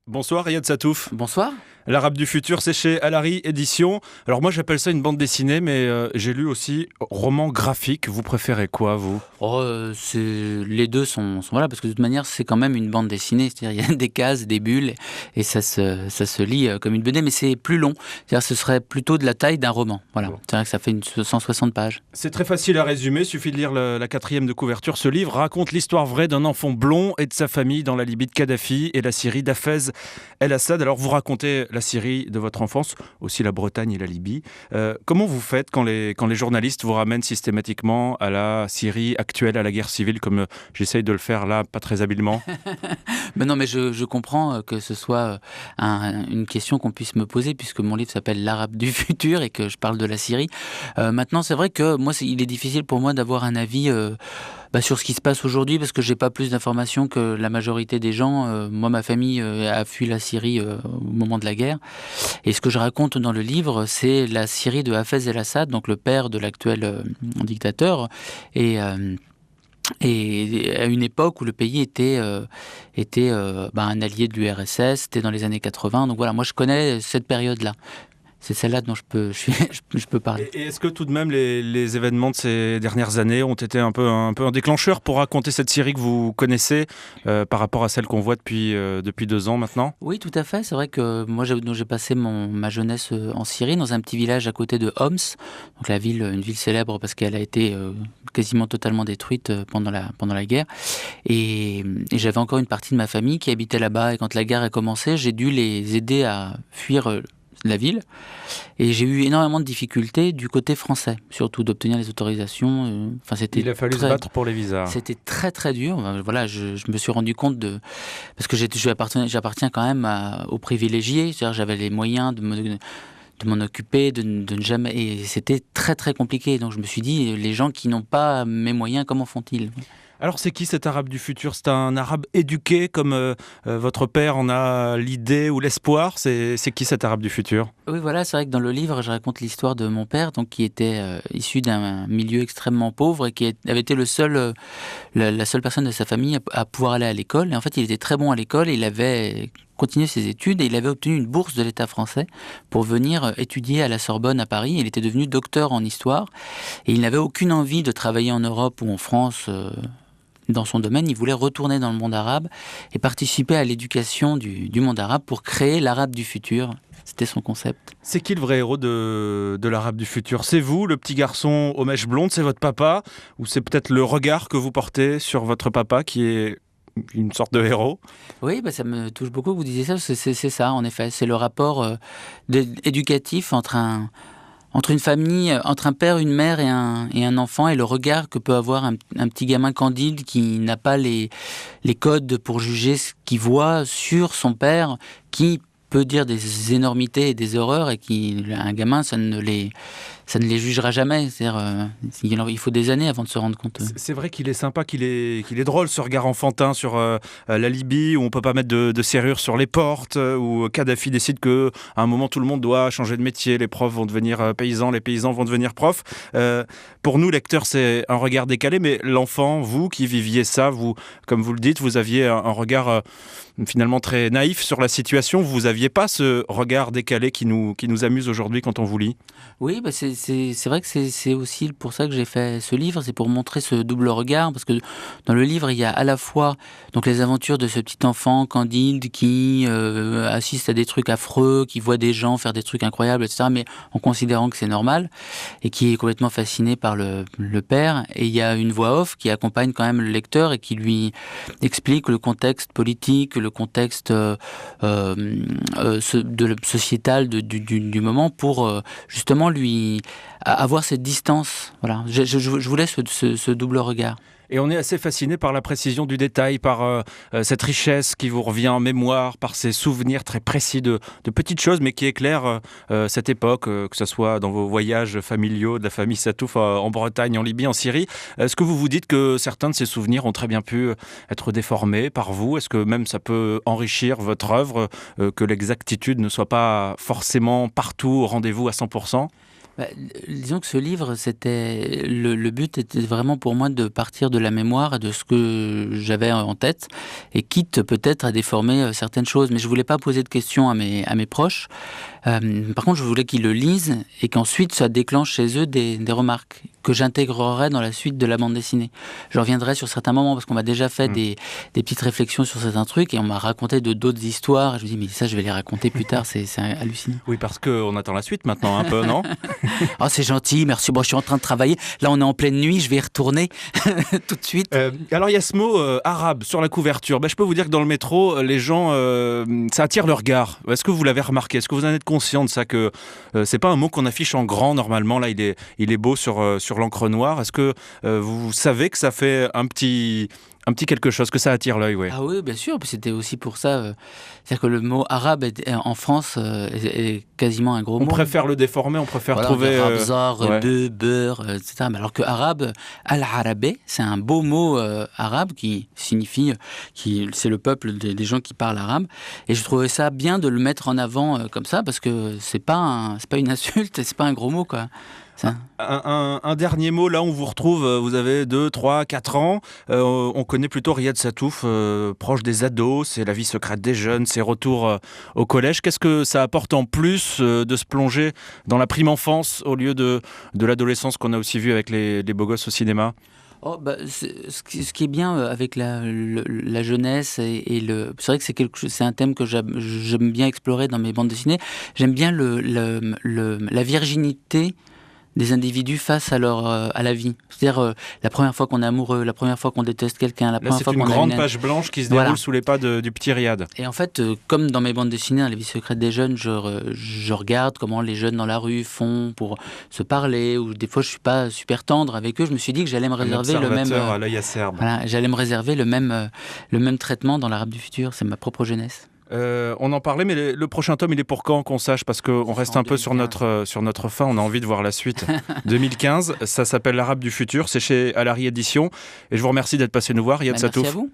Bonsoir Riyad Satouf. Bonsoir. L'Arabe du futur, c'est chez Alary Édition. Alors moi j'appelle ça une bande dessinée, mais j'ai lu aussi roman graphique. Vous préférez quoi, vous ? Les deux sont voilà, parce que de toute manière c'est quand même une bande dessinée, c'est-à-dire il y a des cases, des bulles, et ça se lit comme une BD, mais c'est plus long. C'est-à-dire ce serait plutôt de la taille d'un roman. Voilà. Bon. C'est vrai que ça fait 160 pages. C'est très facile à résumer, suffit de lire la quatrième de couverture. Ce livre raconte l'histoire vraie d'un enfant blond et de sa famille dans la Libye de Kadhafi et la Syrie d'Hafez el-Assad. Alors vous racontez la Syrie de votre enfance, aussi la Bretagne et la Libye. Comment vous faites quand les journalistes vous ramènent systématiquement à la Syrie actuelle, à la guerre civile, comme j'essaye de le faire là, pas très habilement ? Ben non, mais je comprends que ce soit une question qu'on puisse me poser, puisque mon livre s'appelle L'Arabe du futur et que je parle de la Syrie. Maintenant, c'est vrai que moi, il est difficile pour moi d'avoir un avis sur ce qui se passe aujourd'hui, parce que j'ai pas plus d'informations que la majorité des gens. Moi, ma famille a fui la Syrie au moment de la guerre. Et ce que je raconte dans le livre, c'est la Syrie de Hafez el-Assad, donc le père de l'actuel dictateur. Et à une époque où le pays était un allié de l'URSS, c'était dans les années 80. Donc voilà, moi je connais cette période-là. C'est celle-là dont je peux parler. Et est-ce que tout de même les événements de ces dernières années ont été un peu un déclencheur pour raconter cette Syrie que vous connaissez par rapport à celle qu'on voit depuis 2 ans maintenant ? Oui, tout à fait. C'est vrai que moi j'ai passé ma jeunesse en Syrie, dans un petit village à côté de Homs, donc une ville célèbre parce qu'elle a été quasiment totalement détruite pendant la guerre. Et j'avais encore une partie de ma famille qui habitait là-bas. Et quand la guerre a commencé, j'ai dû les aider à fuir la ville, et j'ai eu énormément de difficultés du côté français, surtout d'obtenir les autorisations. Il a fallu se battre pour les visas. C'était très très dur. Voilà, je me suis rendu compte parce que j'appartiens quand même aux privilégiés, c'est-à-dire j'avais les moyens de m'en occuper, de ne jamais, et c'était très très compliqué. Donc je me suis dit, les gens qui n'ont pas mes moyens, comment font-ils ? Alors c'est qui cet arabe du futur ? C'est un arabe éduqué comme votre père en a l'idée ou l'espoir ? C'est qui cet arabe du futur ? Oui, voilà, c'est vrai que dans le livre, je raconte l'histoire de mon père, donc qui était issu d'un milieu extrêmement pauvre et qui avait été la seule personne de sa famille à pouvoir aller à l'école. Et en fait, il était très bon à l'école et il avait continué ses études et il avait obtenu une bourse de l'État français pour venir étudier à la Sorbonne à Paris. Il était devenu docteur en histoire et il n'avait aucune envie de travailler en Europe ou en France dans son domaine. Il voulait retourner dans le monde arabe et participer à l'éducation du monde arabe pour créer l'arabe du futur. C'était son concept. C'est qui le vrai héros de l'arabe du futur ? C'est vous, le petit garçon aux mèches blondes, c'est votre papa ? Ou c'est peut-être le regard que vous portez sur votre papa qui est une sorte de héros ? Oui, ça me touche beaucoup que vous disiez ça. C'est ça, en effet. C'est le rapport éducatif entre une famille, entre un père, une mère et un enfant, et le regard que peut avoir un petit gamin candide qui n'a pas les codes pour juger ce qu'il voit sur son père, qui peut dire des énormités et des horreurs, et un gamin, ça ne les jugera jamais. C'est-à-dire, il faut des années avant de se rendre compte. C'est vrai qu'il est sympa, qu'il est drôle, ce regard enfantin sur la Libye, où on ne peut pas mettre de serrure sur les portes, où Kadhafi décide qu'à un moment, tout le monde doit changer de métier, les profs vont devenir paysans, les paysans vont devenir profs. Pour nous, lecteurs, c'est un regard décalé, mais l'enfant, vous qui viviez ça, vous, comme vous le dites, vous aviez un regard finalement très naïf sur la situation. Vous n'aviez pas ce regard décalé qui nous amuse aujourd'hui quand on vous lit ? Oui, c'est vrai que c'est aussi pour ça que j'ai fait ce livre, c'est pour montrer ce double regard, parce que dans le livre, il y a à la fois donc les aventures de ce petit enfant candide qui assiste à des trucs affreux, qui voit des gens faire des trucs incroyables, etc., mais en considérant que c'est normal, et qui est complètement fasciné par le père. Et il y a une voix off qui accompagne quand même le lecteur et qui lui explique le contexte politique, le contexte sociétal du moment, pour justement lui avoir cette distance. Voilà. Je vous laisse ce double regard. Et on est assez fasciné par la précision du détail, par cette richesse qui vous revient en mémoire, par ces souvenirs très précis de petites choses, mais qui éclairent cette époque, que ce soit dans vos voyages familiaux de la famille Satouf en Bretagne, en Libye, en Syrie. Est-ce que vous vous dites que certains de ces souvenirs ont très bien pu être déformés par vous ? Est-ce que même ça peut enrichir votre œuvre, que l'exactitude ne soit pas forcément partout au rendez-vous à 100%? Bah, disons que ce livre, le but était vraiment pour moi de partir de la mémoire et de ce que j'avais en tête, et quitte peut-être à déformer certaines choses. Mais je voulais pas poser de questions à mes proches. Par contre, je voulais qu'ils le lisent et qu'ensuite ça déclenche chez eux des remarques que j'intégrerai dans la suite de la bande dessinée. Je reviendrai sur certains moments parce qu'on m'a déjà fait des petites réflexions sur certains trucs et on m'a raconté d'autres histoires. Et je me dis, mais ça, je vais les raconter plus tard, c'est hallucinant. Oui, parce qu'on attend la suite maintenant un peu, non? Oh, c'est gentil, merci. Bon, je suis en train de travailler. Là, on est en pleine nuit, je vais y retourner tout de suite. Alors, il y a ce mot arabe sur la couverture. Je peux vous dire que dans le métro, les gens, ça attire le regard. Est-ce que vous l'avez remarqué? Est-ce que vous en êtes conscient de ça, que c'est pas un mot qu'on affiche en grand normalement? Là, il est beau sur l'encre noire. Est-ce que vous savez que ça fait un petit quelque chose, que ça attire l'œil? Ouais. Ah oui, bien sûr. C'était aussi pour ça. C'est-à-dire que le mot arabe en France est quasiment un gros mot. On préfère le déformer, on préfère voilà, trouver... rabzar, beurre, etc. Mais alors que arabe, al-arabé, c'est un beau mot arabe qui signifie... c'est le peuple des gens qui parlent arabe. Et je trouvais ça bien de le mettre en avant comme ça, parce que c'est pas une insulte, c'est pas un gros mot, quoi. Un dernier mot, là on vous retrouve, vous avez 2, 3, 4 ans, on connaît plutôt Riyad Sattouf, proche des ados, c'est la vie secrète des jeunes, ses retours au collège. Qu'est-ce que ça apporte en plus de se plonger dans la prime enfance au lieu de l'adolescence qu'on a aussi vu avec les beaux gosses au cinéma? Ce qui est bien avec la jeunesse c'est vrai que c'est un thème que j'aime bien explorer dans mes bandes dessinées. J'aime bien la virginité des individus face à la vie. C'est-à-dire la première fois qu'on est amoureux, la première fois qu'on déteste quelqu'un, la première fois qu'on a c'est une grande page blanche qui se déroule sous les pas du petit Riyad. Et en fait, comme dans mes bandes dessinées, dans Les Vies secrètes des jeunes, je regarde comment les jeunes dans la rue font pour se parler, ou des fois je suis pas super tendre avec eux. Je me suis dit que j'allais me réserver le même... à l'œil acerbe. Voilà, j'allais me réserver le même traitement dans l'Arabe du futur. C'est ma propre jeunesse. On en parlait, mais le prochain tome, il est pour quand, qu'on sache? Parce qu'on reste un peu sur notre fin, on a envie de voir la suite. 2015, ça s'appelle L'Arabe du futur, c'est chez Alary Éditions. Et je vous remercie d'être passé nous voir, Riyad Sattouf. Merci à vous.